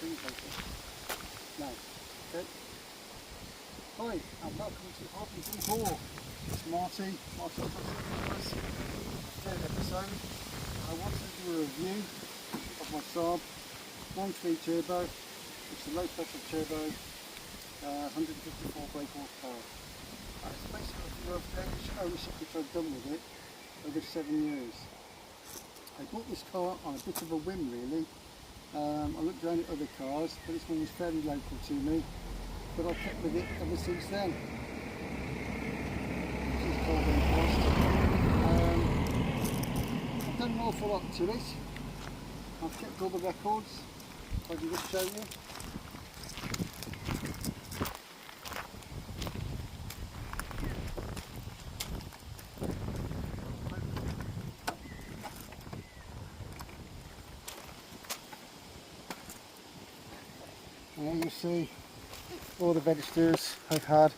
No. Good. Hi, and welcome to Hobbies and Ball. It's Marty. Third episode. I wanted to do a review of my Saab 9.3 turbo. It's a low pressure turbo, 154 brake horsepower. It's basically the average ownership which I've done with it over 7 years. I bought this car on a bit of a whim really. I looked around at other cars, but this one was fairly local to me, but I've kept with it ever since then. This is called I've done an awful lot to it. I've kept all the records, if I can just show you. And you see all the registers I've had,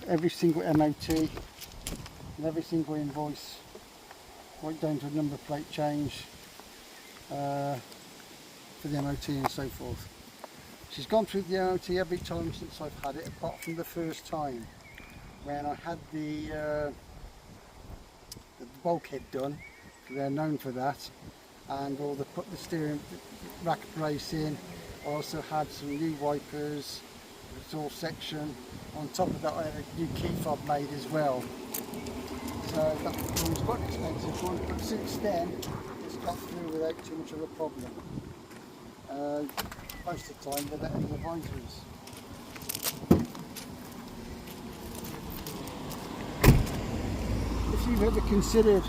every single MOT and every single invoice, right down to a number plate change for the MOT and so forth. She's gone through the MOT every time since I've had it, apart from the first time when I had the bulkhead done. They're known for that, and put the steering rack brace in. I also had some new wipers, exhaust section. On top of that I had a new key fob made as well. So that was quite an expensive one, but since then it's got through without too much of a problem. Most of the time without any advisories. If you've ever considered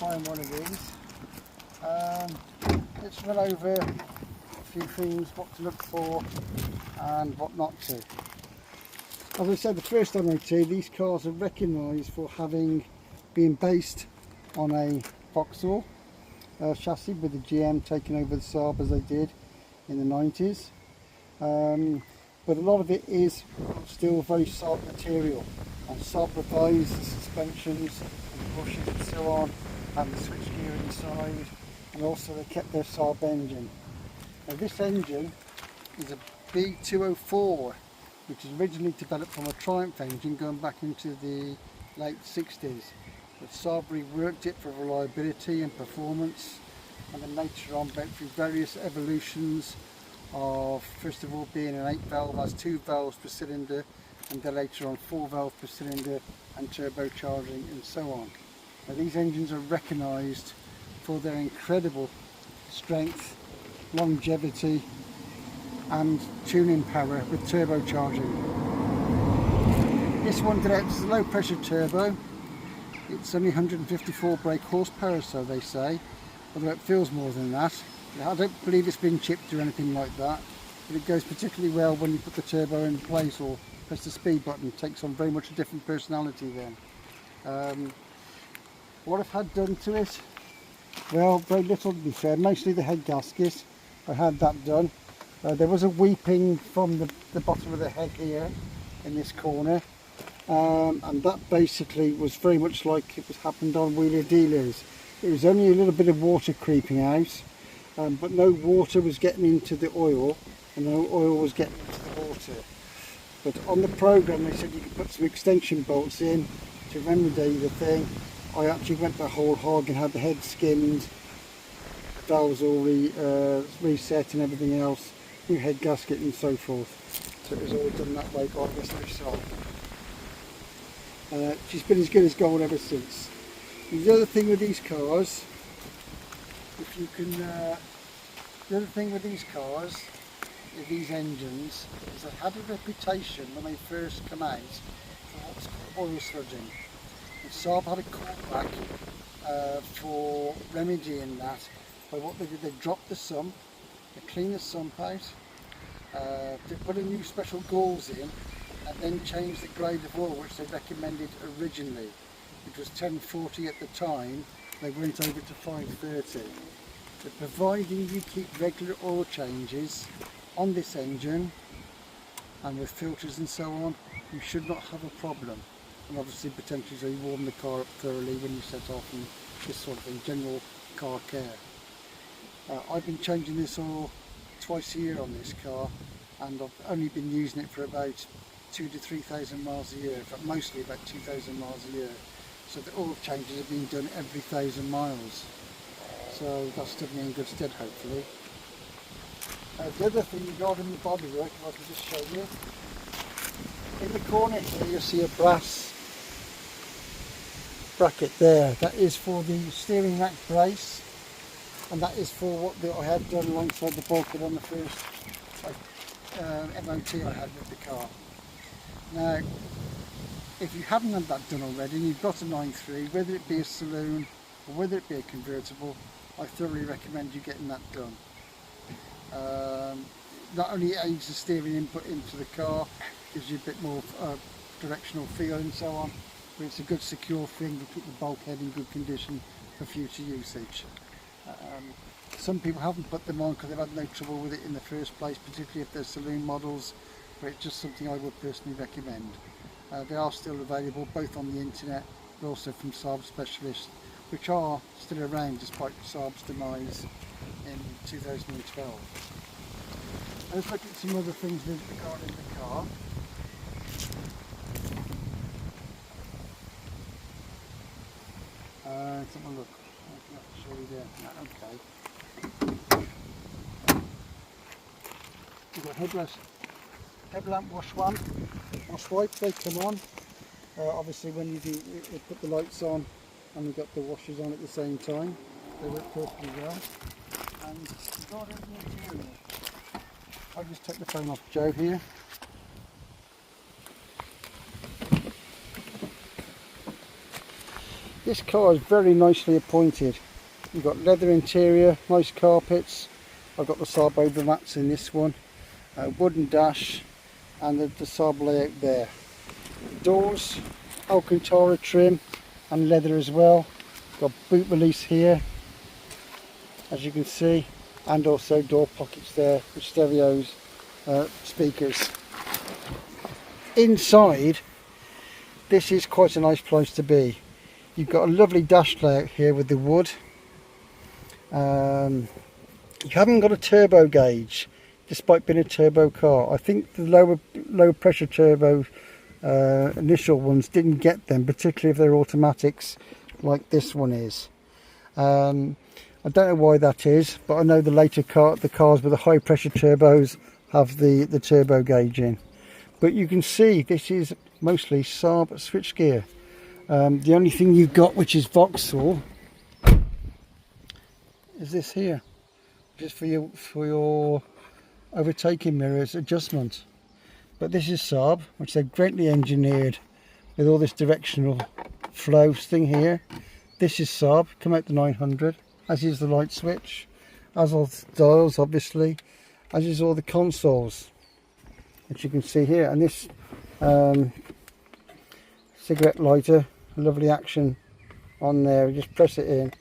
buying one of these, let's run over a few things, what to look for and what not to. As I said, the first MOT, these cars are recognised for being based on a Vauxhall chassis, with the GM taking over the Saab as they did in the 90s. But a lot of it is still very Saab material, and Saab revised the suspensions and bushes and so on, and the switchgear inside. And also they kept their Saab engine. Now this engine is a B204, which is originally developed from a Triumph engine going back into the late 60s. But Saab reworked it for reliability and performance, and then later on went through various evolutions of, first of all, being an 8 valve, has 2 valves per cylinder, and then later on 4 valves per cylinder and turbocharging and so on. Now these engines are recognised for their incredible strength, longevity and tuning power with turbocharging. This one is a low pressure turbo. It's only 154 brake horsepower, so they say, although it feels more than that. I don't believe it's been chipped or anything like that, but it goes particularly well when you put the turbo in place or press the speed button. It takes on very much a different personality then. What I've had done to it, well, very little to be fair, mostly the head gasket. I had that done. There was a weeping from the bottom of the head here in this corner, and that basically was very much like it was happened on wheeler dealers. It was only a little bit of water creeping out, but no water was getting into the oil and no oil was getting into the water. But on the program they said you could put some extension bolts in to remedy the thing. I actually went the whole hog and had the head skimmed, valves all reset and everything else, new head gasket and so forth. So it was all done that way by this Saab. She's been as good as gold ever since. And the other thing with these cars, with these engines, is they had a reputation when they first come out for what's called oil sludging. Saab had a callback for remedying that by what they did. They dropped the sump, they cleaned the sump out, they put a new special gauze in, and then changed the grade of oil which they recommended originally, which was 1040 at the time. They went over to 530. But providing you keep regular oil changes on this engine and with filters and so on, you should not have a problem. And obviously potentially so you warm the car up thoroughly when you set off and this sort of thing, general car care. I've been changing this oil twice a year on this car, and I've only been using it for about 2,000 to 3,000 miles a year, but mostly about 2,000 miles a year. So the oil changes have been done every 1,000 miles. So that's stood me in good stead, hopefully. The other thing regarding the bodywork, if I can just show you, in the corner here you'll see a brass bracket there. That is for the steering rack brace, and that is for what I had done alongside the bulkhead on the first MOT I had with the car. Now, if you haven't had that done already and you've got a 9.3, whether it be a saloon or whether it be a convertible, I thoroughly recommend you getting that done. Not only aids the steering input into the car, gives you a bit more directional feel and so on, but it's a good secure thing to keep the bulkhead in good condition for future usage. Some people haven't put them on because they've had no trouble with it in the first place, particularly if they're saloon models, but it's just something I would personally recommend. They are still available both on the internet but also from Saab specialists, which are still around despite Saab's demise in 2012. Let's look at some other things regarding the car. Let's have a look. I can show you there. Okay. We've got headlamp wash wipes, they come on. Obviously when you put the lights on and you've got the washers on at the same time, they work perfectly well. And regarding the interior, I'll just take the phone off Joe here. This car is very nicely appointed. You've got leather interior, nice carpets. I've got the Saab over mats in this one, wooden dash, and the Saab layout there. Doors, Alcantara trim and leather as well. Got boot release here, as you can see, and also door pockets there with stereos, speakers. Inside, this is quite a nice place to be. You've got a lovely dash layout here with the wood. You haven't got a turbo gauge, despite being a turbo car. I think the lower pressure turbo initial ones didn't get them, particularly if they're automatics like this one is. I don't know why that is, but I know the later the cars with the high pressure turbos have the turbo gauge in. But you can see this is mostly Saab switchgear. The only thing you've got which is Vauxhall is this here, just for your overtaking mirrors adjustment. But this is Saab, which they've greatly engineered with all this directional flow thing here. This is Saab, come out the 900, as is the light switch, as are the dials obviously, as is all the consoles, which you can see here. And this cigarette lighter, lovely action on there. You just press it in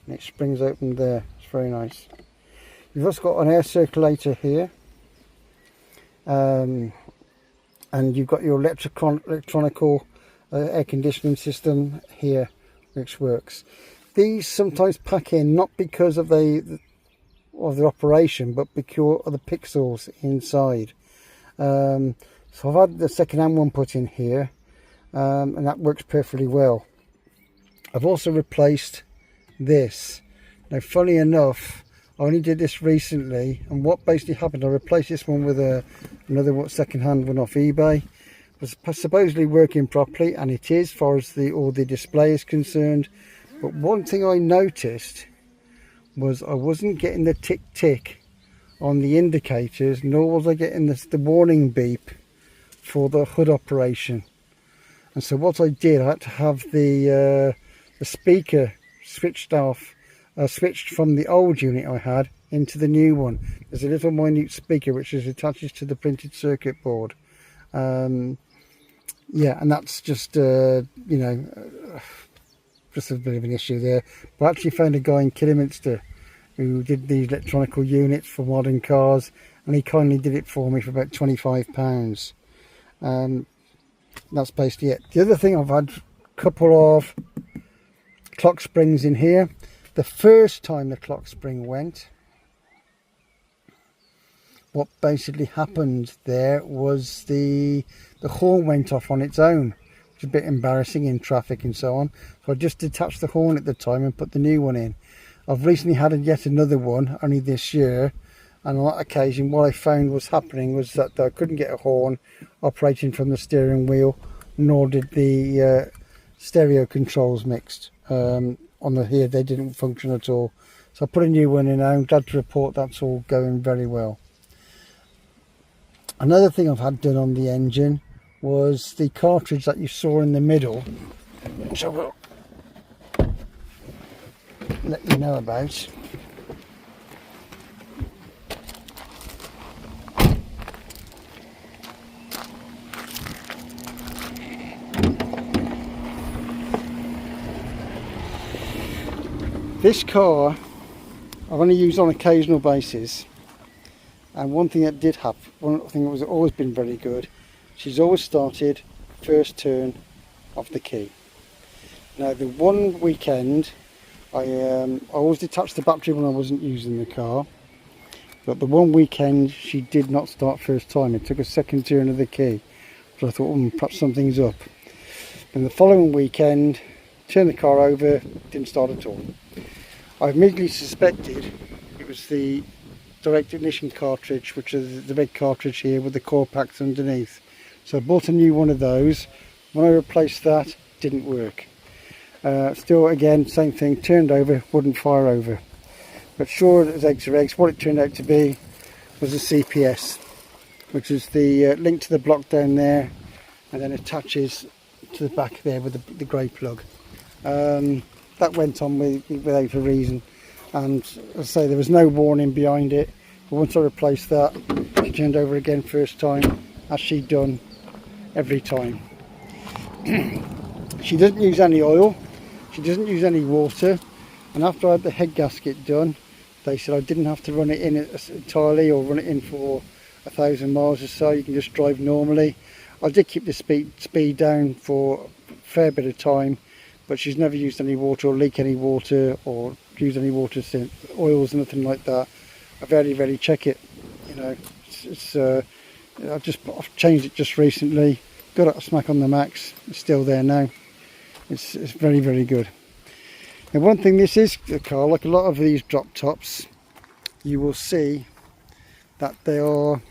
and it springs open there. It's very nice. You've also got an air circulator here, and you've got your electronical air conditioning system here, which works. These sometimes pack in not because of the operation, but because of the pixels inside. So I've had the second-hand one put in here, and that works perfectly well. I've also replaced this. Now, funny enough, I only did this recently, and what basically happened, I replaced this one with another second-hand one off eBay. It was supposedly working properly, and it is, as far as all the display is concerned. But one thing I noticed was I wasn't getting the tick on the indicators, nor was I getting the warning beep for the hood operation. And so what I did, I had to have the speaker switched from the old unit I had into the new one. There's a little minute speaker which is attached to the printed circuit board. Yeah, and that's just you know, just a bit of an issue there. But I actually found a guy in Kidderminster who did these electronical units for modern cars, and he kindly did it for me for about £25. That's basically it. The other thing, I've had a couple of clock springs in here. The first time the clock spring went, what basically happened there was the horn went off on its own, which is a bit embarrassing in traffic and so on. So I just detached the horn at the time and put the new one in. I've recently had yet another one, only this year, and on that occasion what I found was happening was that I couldn't get a horn operating from the steering wheel, nor did the stereo controls mixed. On the here they didn't function at all. So I put a new one in. I'm glad to report that's all going very well. Another thing I've had done on the engine was the cartridge that you saw in the middle, which I will let you know about. This car I've only used on occasional basis, and one thing that did happen, one thing that was always been very good, she's always started first turn of the key. Now the one weekend I always detached the battery when I wasn't using the car, but the one weekend she did not start first time. It took a second turn of the key, so I thought perhaps something's up. And the following weekend, turned the car over, didn't start at all. I immediately suspected it was the direct ignition cartridge, which is the red cartridge here with the core packs underneath. So I bought a new one of those. When I replaced that, didn't work. Still again, same thing, turned over, wouldn't fire over. But sure as eggs are eggs, what it turned out to be was a CPS, which is the link to the block down there, and then attaches to the back there with the grey plug. That went on without a reason, and as I say, there was no warning behind it. But once I replaced that, she turned over again first time, as she'd done every time. She doesn't use any oil, she doesn't use any water, and after I had the head gasket done, they said I didn't have to run it in entirely or run it in for 1,000 miles or so. You can just drive normally. I did keep the speed down for a fair bit of time, but she's never used any water or leak any water or used any water since, oils, nothing like that. I very rarely check it, you know. I've changed it just recently, got it a smack on the max. It's still there now. It's very, very good. Now one thing, this is a car, like a lot of these drop tops, you will see that they are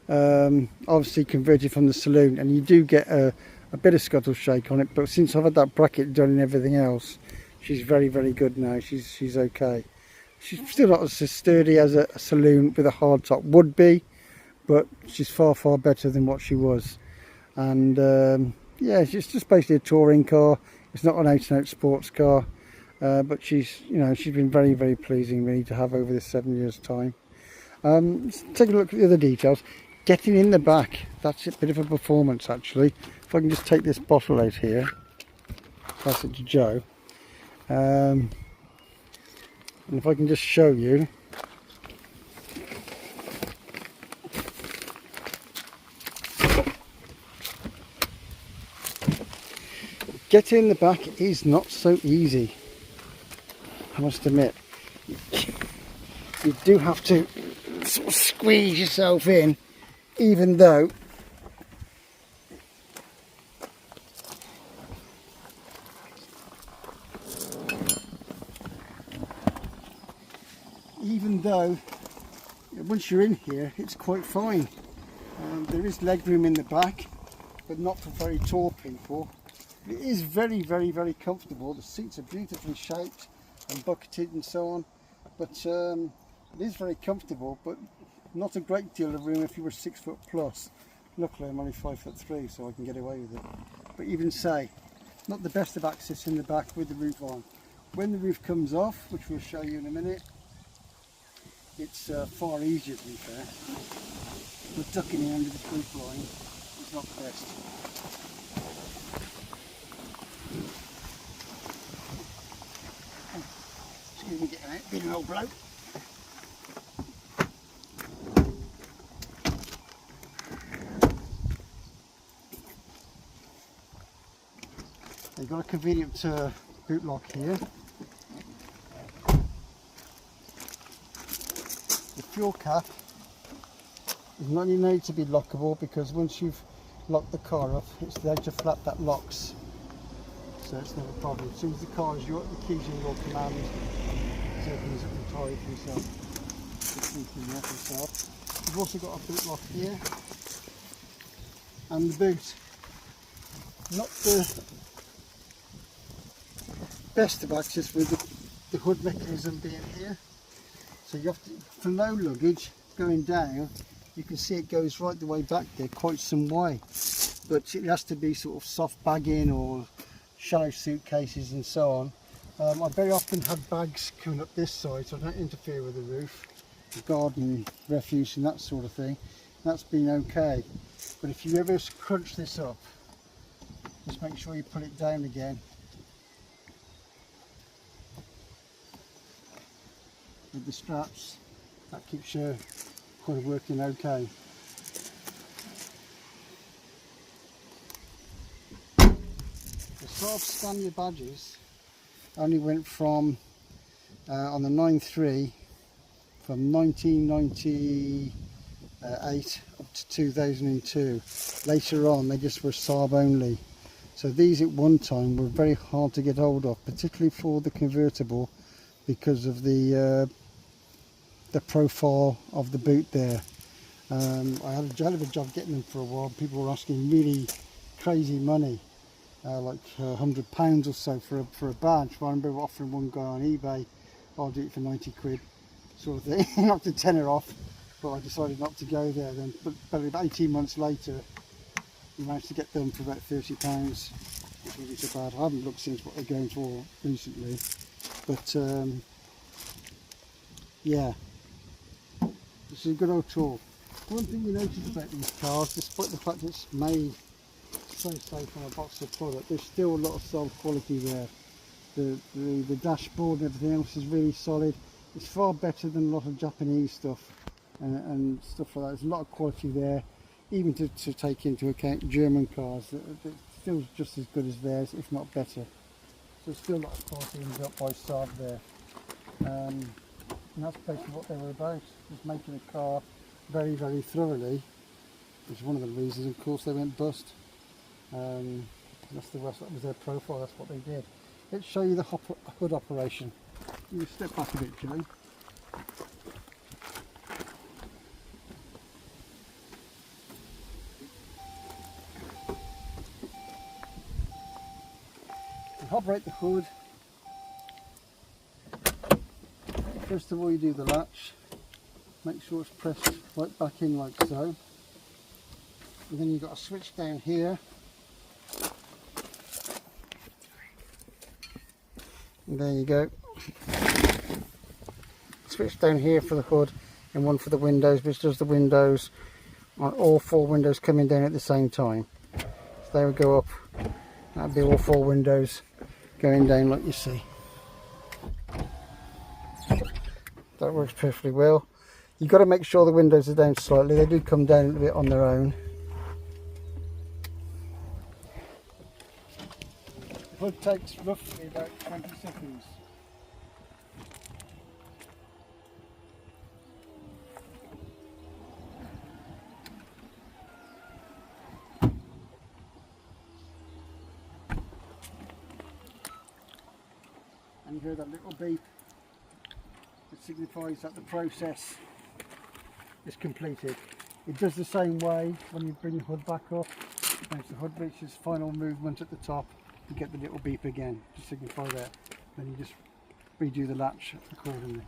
obviously converted from the saloon, and you do get a bit of scuttle shake on it, but since I've had that bracket done and everything else, she's very, very good now. She's okay. She's still not as sturdy as a saloon with a hard top would be, but she's far, far better than what she was. And yeah, it's just basically a touring car. It's not an out-and-out sports car, but she's been very, very pleasing really to have over this 7 years time. Let's take a look at the other details. Getting in the back, that's a bit of a performance actually. If I can just take this bottle out here, pass it to Joe, and if I can just show you. Getting in the back is not so easy, I must admit. You do have to sort of squeeze yourself in, even though once you're in here it's quite fine. There is leg room in the back, but not for very tall people. It is very, very, very comfortable. The seats are beautifully shaped and bucketed and so on, but it is very comfortable, but not a great deal of room if you were 6 foot plus. Luckily I'm only 5'3", so I can get away with it. But even say, not the best of access in the back with the roof on. When the roof comes off, which we'll show you in a minute, it's far easier to be fair. But ducking in under the roof line is not the best. Excuse me getting out, being an old bloke. You've got a convenient boot lock here. fuel cap is not only need to be lockable, because once you've locked the car up, it's the edge of flap that locks, so it's not a problem. As soon as the car is the keys in your command, it opens up entirely for yourself. You've also got a boot lock here, and the boot, not the best of access with the hood mechanism being here, so you have to, for low luggage going down, you can see it goes right the way back there, quite some way, but it has to be sort of soft bagging or shallow suitcases and so on. I very often have bags coming up this side, so I don't interfere with the roof, the garden refuse and that sort of thing. That's been okay, but if you ever crunch this up, just make sure you pull it down again with the straps. That keeps your hood working okay. The Saab Scania badges only went from on the 9.3 from 1998 up to 2002. Later on they just were Saab only. So these at one time were very hard to get hold of, particularly for the convertible, because of the profile of the boot there. I had a hell of a job getting them for a while. People were asking really crazy money, like £100 or so for a badge. I remember offering one guy on eBay, I'll do it for 90 quid sort of thing, knocked a tenner off, but I decided not to go there then. But about 18 months later, we managed to get them for about £30, which wasn't so bad. I haven't looked since what they're going for recently, but yeah, this is a good old tool. One thing you notice about these cars, despite the fact it's made so safe on a box of product, there's still a lot of solid quality there. The dashboard and everything else is really solid. It's far better than a lot of Japanese stuff and stuff like that. There's a lot of quality there, even to take into account German cars. It's still just as good as theirs, if not better. So there's still a lot of quality built by Saab there. And that's basically what they were about, just making a car very, very thoroughly, which is one of the reasons, of course, they went bust. That was their profile, that's what they did. Let's show you the hood operation. You step back a bit, Joe. To operate the hood, first of all you do the latch, make sure it's pressed right back in like so, and then you've got a switch down here, and there you go. Switch down here for the hood and one for the windows, which does the windows on all four windows coming down at the same time. So they would go up, that would be all four windows going down like you see. That works perfectly well. You've got to make sure the windows are down slightly, they do come down a little bit on their own. The hood takes roughly about 20 seconds. And you hear that little beep. It signifies that the process is completed. It does the same way when you bring the hood back up. Once the hood reaches final movement at the top, you get the little beep again to signify that. Then you just redo the latch accordingly.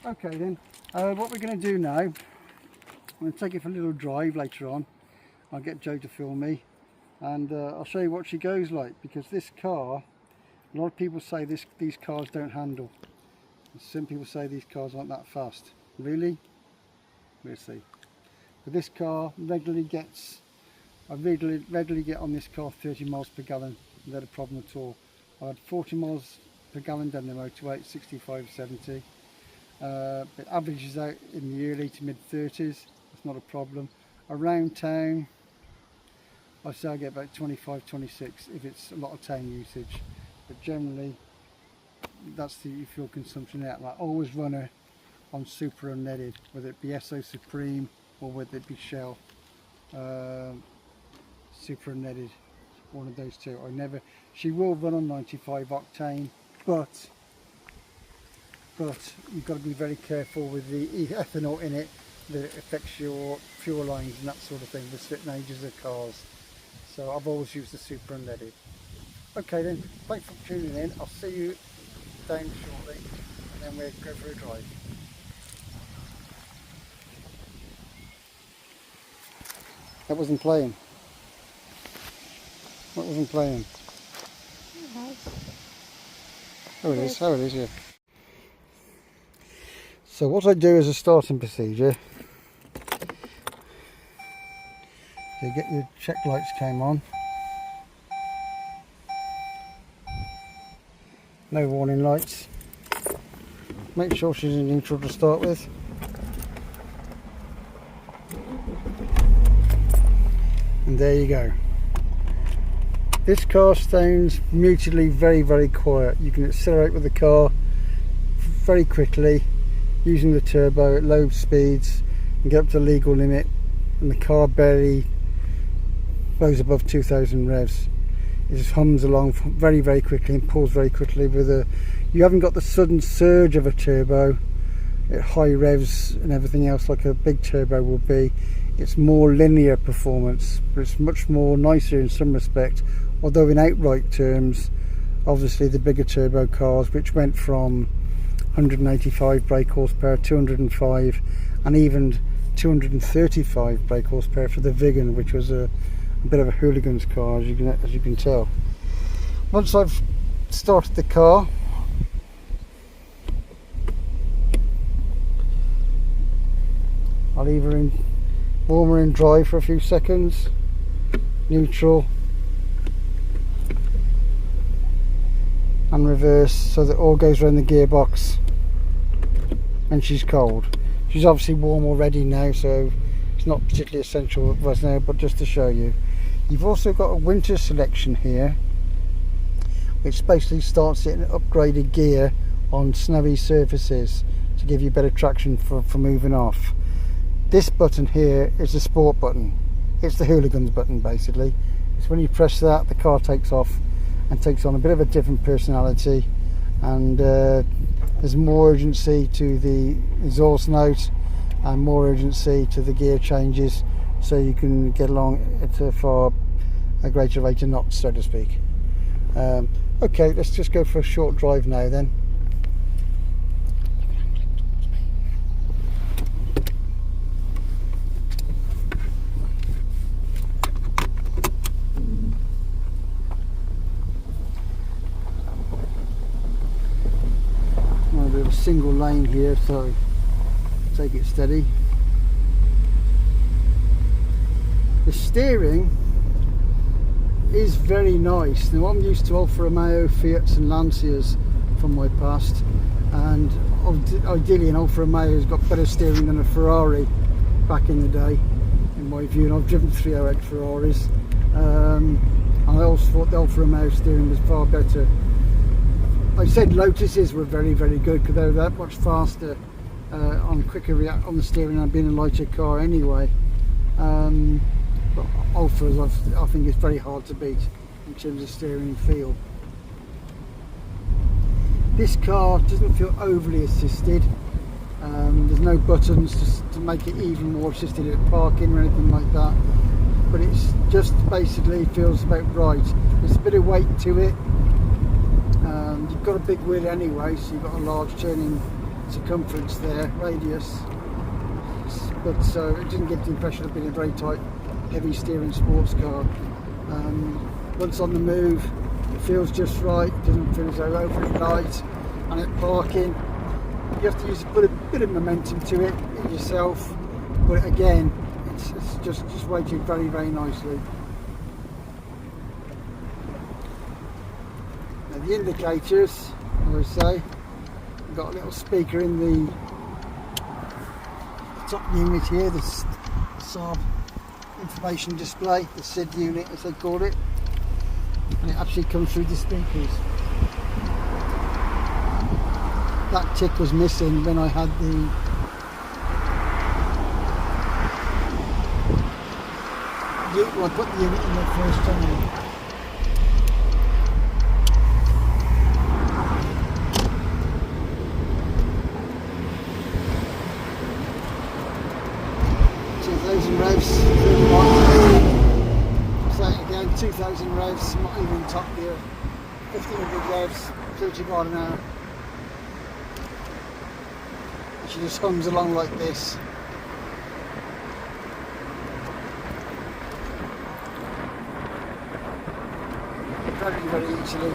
Okay then, what we're going to do now, I'm going to take it for a little drive later on. I'll get Jo to film me, and I'll show you what she goes like, because this car, a lot of people say these cars don't handle. Some people say these cars aren't that fast. Really? We'll see. But this car regularly gets, I regularly get on this car 30 miles per gallon without a problem at all. I had 40 miles per gallon down the motorway, 65, 70. It averages out in the early to mid 30s. That's not a problem. Around town, I say I get about 25, 26 if it's a lot of town usage. But generally, that's the fuel consumption outlet. Always run a on super unleaded, whether it be SO Supreme or whether it be Shell. Super unleaded, one of those two. She will run on 95 octane, but you've got to be very careful with the ethanol in it, that it affects your fuel lines and that sort of thing with certain ages of cars. So I've always used the super unleaded. Okay then, thanks for tuning in. I'll see you down shortly and then we'll go for a drive. That wasn't playing. That wasn't playing. Oh it is, oh it is, yeah. So what I do as a starting procedure, you get your check lights came on. No warning lights. Make sure she's in neutral to start with. And there you go. This car sounds mutually very, very quiet. You can accelerate with the car very quickly using the turbo at low speeds and get up to the legal limit, and the car barely goes above 2000 revs. It just hums along very, very quickly and pulls very quickly. You haven't got the sudden surge of a turbo at high revs and everything else like a big turbo will be. It's more linear performance, but it's much more nicer in some respect, although in outright terms, obviously the bigger turbo cars, which went from 185 brake horsepower, 205 and even 235 brake horsepower for the Vigan, which was a bit of a hooligan's car, as you can tell. Once I've started the car, I'll leave her in warmer and dry for a few seconds, neutral and reverse, so that all goes around the gearbox, and she's cold. She's obviously warm already now, so it's not particularly essential for us now, but just to show you. You've also got a winter selection here, which basically starts it in upgraded gear on snowy surfaces to give you better traction for moving off. This button here is the sport button. It's the hooligans button basically. It's when you press that, the car takes off and takes on a bit of a different personality, and there's more urgency to the exhaust note and more urgency to the gear changes, so you can get along at a greater rate of knots, so to speak. Okay, let's just go for a short drive now then. A bit of a single lane here, so take it steady. The steering is very nice. Now I'm used to Alfa Romeo, Fiats and Lancias from my past, and ideally an Alfa Romeo has got better steering than a Ferrari back in the day, in my view, and I've driven 308 Ferraris, and I also thought the Alfa Romeo steering was far better. I said Lotuses were very, very good because they're that much faster on quicker react on the steering than being a lighter car anyway. But Alfas I think is very hard to beat in terms of steering feel. This car doesn't feel overly assisted. There's no buttons to make it even more assisted at parking or anything like that, but it's just basically feels about right. There's a bit of weight to it. You've got a big wheel anyway, so you've got a large turning circumference there, radius, but so it didn't get the impression of being a very tight, heavy steering sports car. Once on the move, it feels just right. It doesn't feel as though overly light, and at parking you have to put a bit of momentum to it yourself, but again it's just weighted very, very nicely. Now the indicators, as I say, we've got a little speaker in the top unit here, the Saab information display, the SID unit as they call it, and it actually comes through the speakers. that tick was missing when I had the unit in the first time. Revs, say again, 2,000 revs, not even top gear, 1,500 revs, 30 mile an hour. She just hums along like this. Very, very easily.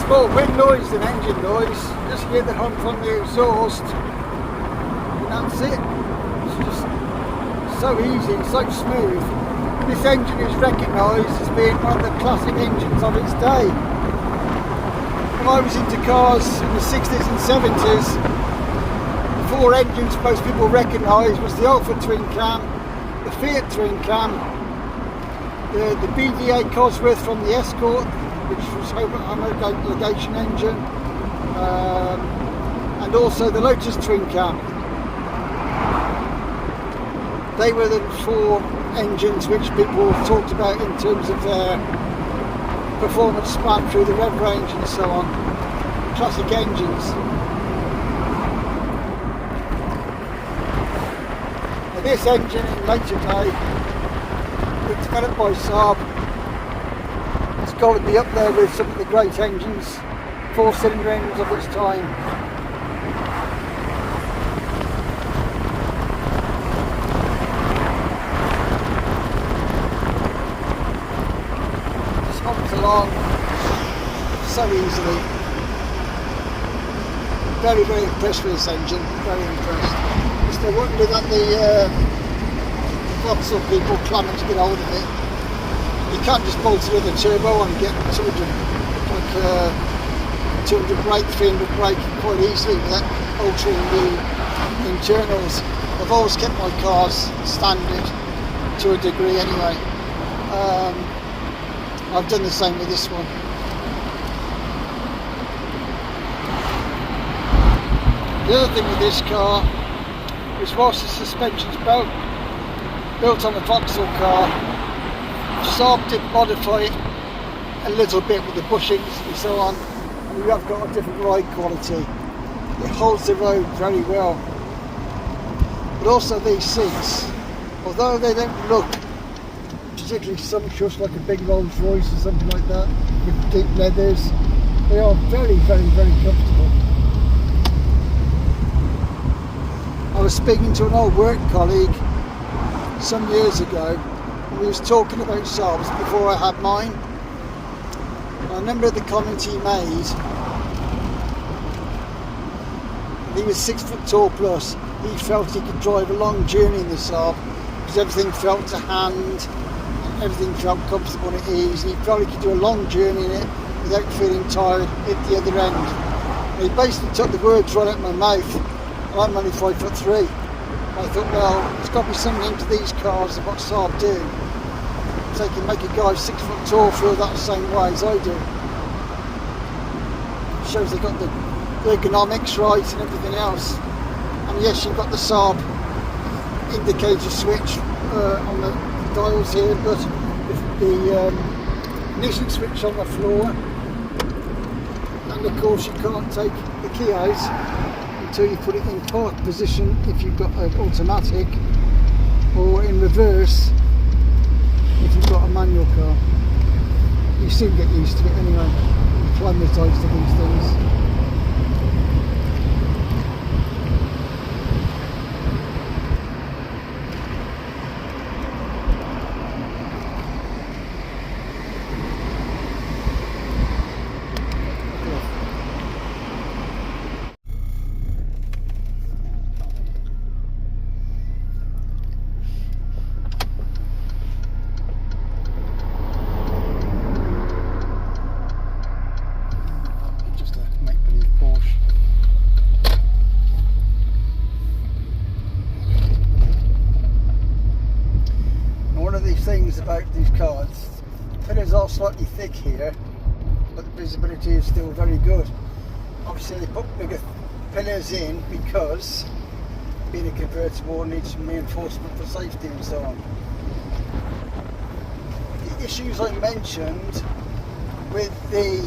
More wind noise than engine noise. Just hear the hum from the exhaust, and that's it. It's just so easy and so smooth. This engine is recognised as being one of the classic engines of its day. When I was into cars in the 60s and 70s, the four engines most people recognised was the Alfa twin cam, the Fiat twin cam, the BVA Cosworth from the Escort, which was homologation engine, and also the Lotus twin cam. They were the four engines which people talked about in terms of their performance span through the rev range and so on. Classic engines. Now this engine in later day was developed by Saab. Got to be up there with some of the great engines, 4-cylinder engines of its time. Just hops along so easily. Very, very impressed with this engine, very impressed. Still wondering that the Vauxhall people clamour to get hold of it. You can't just bolt it with a turbo and get 200 brake, 300 brake quite easily with that ultra new internals. I've always kept my cars standard to a degree anyway. I've done the same with this one. The other thing with this car is whilst the suspension's built on a Vauxhall car, Saab did modify it a little bit with the bushings and so on, and you have got a different ride quality. It holds the road very well. But also these seats, although they don't look particularly sumptuous like a big Rolls Royce or something like that, with deep leathers, they are very, very, very comfortable. I was speaking to an old work colleague some years ago. We was talking about Saabs before I had mine. I remember the comment he made. He was 6 foot tall plus. He felt he could drive a long journey in the Saab because everything felt to hand, and everything felt comfortable and at ease. And he felt he could do a long journey in it without feeling tired at the other end. And he basically took the words right out of my mouth. And I'm only 5'3". I thought, well, there's got to be something into these cars and what Saab do. So they can make a guy 6 foot tall feel that same way as I do. Shows they've got the ergonomics right and everything else. And yes, you've got the Saab indicator switch on the dials here, but the ignition switch on the floor. And of course you can't take the key out until you put it in park position if you've got an automatic, or in reverse if you've got a manual car. You soon get used to it anyway, acclimatised to these things. Things about these cars, pillars are slightly thick here, but the visibility is still very good. Obviously they put bigger pillars in because being a convertible needs some reinforcement for safety and so on. The issues I mentioned with the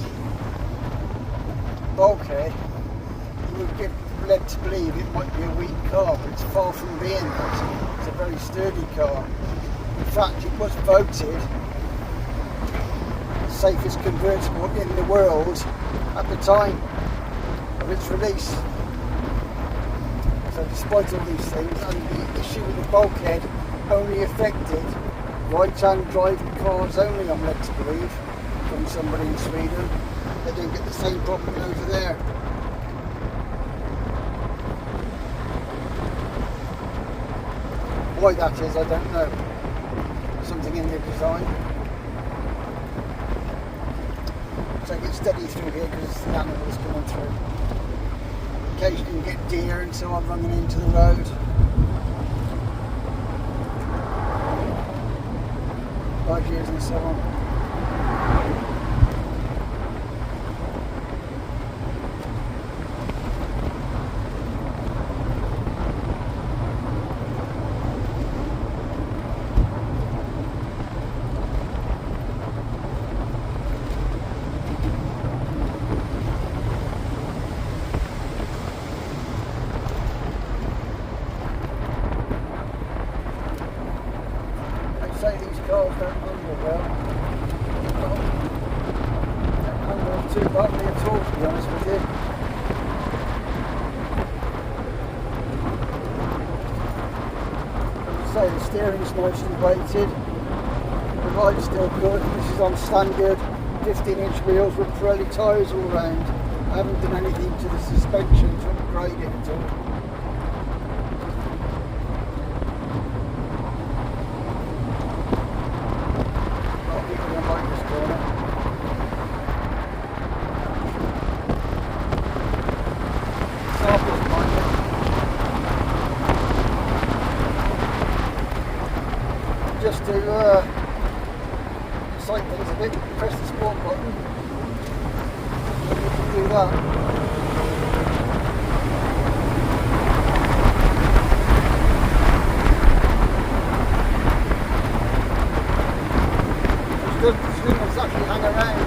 bulkhead, you would get led to believe it might be a weak car, but it's far from being that. It's a very sturdy car. In fact, it was voted the safest convertible in the world at the time of its release. So despite all these things, and the issue with the bulkhead only affected right-hand drive cars only, I'm led to believe, from somebody in Sweden. They don't get the same problem over there. Why that is, I don't know. Something in the design. So I get steady through here because the animals coming through. Occasionally you get deer and so on running into the road. Budgies and so on. Say these cars don't handle well. Don't handle too badly at all, to be honest with you. As I say, the steering's nicely weighted. The ride's still good. This is on standard 15-inch wheels with Pirelli tyres all round. I haven't done anything to the suspension to upgrade it at all. Just to excite things a bit, press the sport button, and you can do that. It's good, the swingers actually hang around.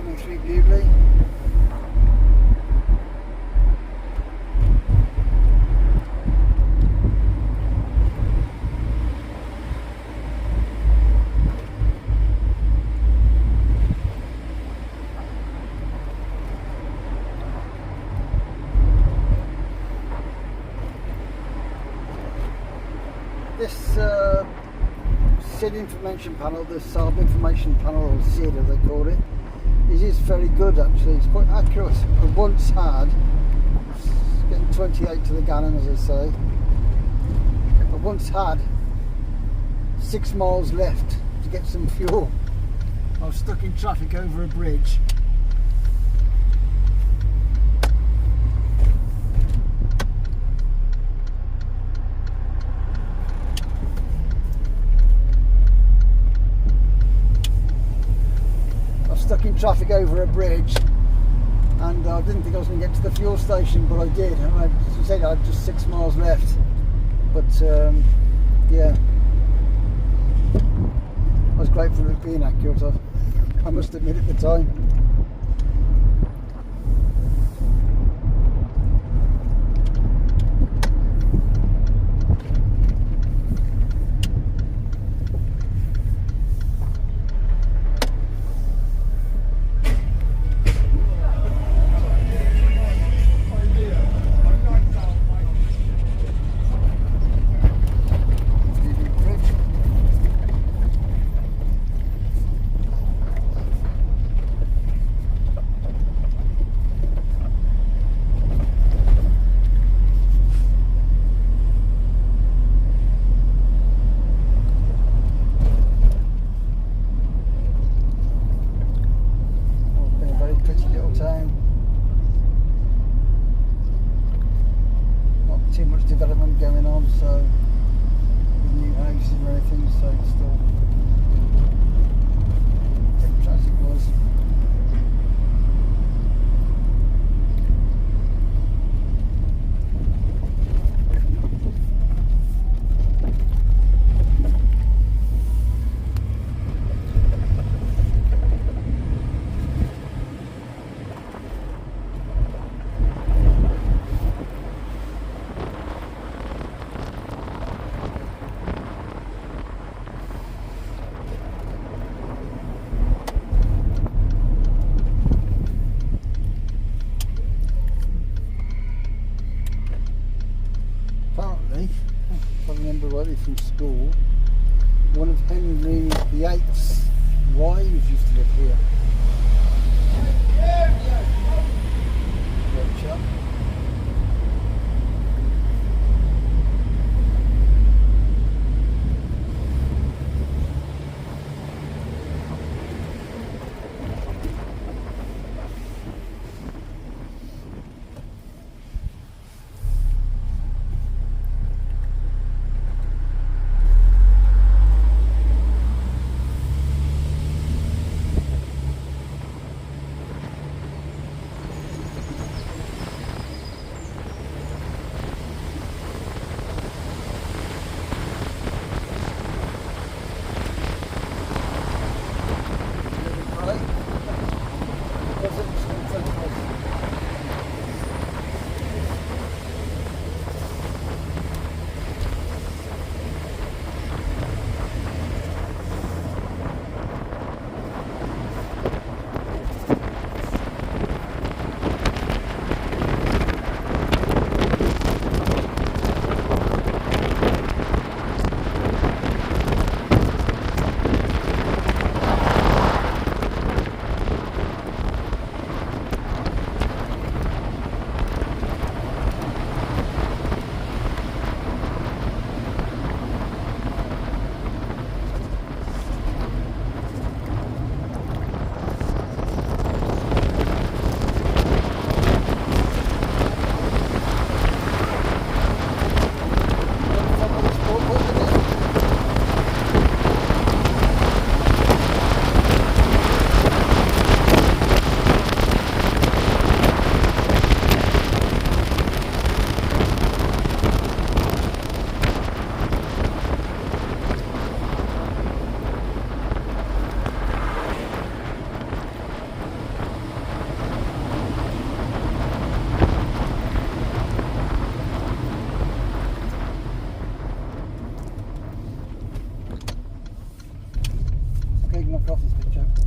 coming through beautifully. This SID information panel, the Saab information panel, or SID as they call it, is very good actually. It's quite accurate. I once had, it's getting 28 to the gallon as I say, I once had 6 miles left to get some fuel. I was stuck in traffic over a bridge. Stuck in traffic over a bridge, and I didn't think I was going to get to the fuel station, but I did. And as you said, I had just 6 miles left. But yeah, I was grateful for it being accurate. I must admit at the time. Not too much development going on, so with new houses and everything, so it's still traffic was. Apparently, if I remember rightly from school, one of Henry VIII's wives used to live here. Great chap. so.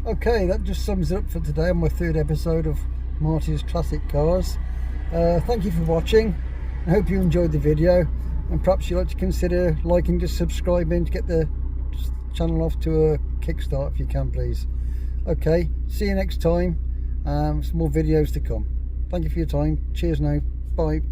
Okay, that just sums it up for today on my third episode of Marty's Classic Cars. Thank you for watching. I hope you enjoyed the video, and perhaps you'd like to consider liking, just subscribing to get the channel off to a kickstart if you can, please. Okay, see you next time. Some more videos to come. Thank you for your time. Cheers now. Bye.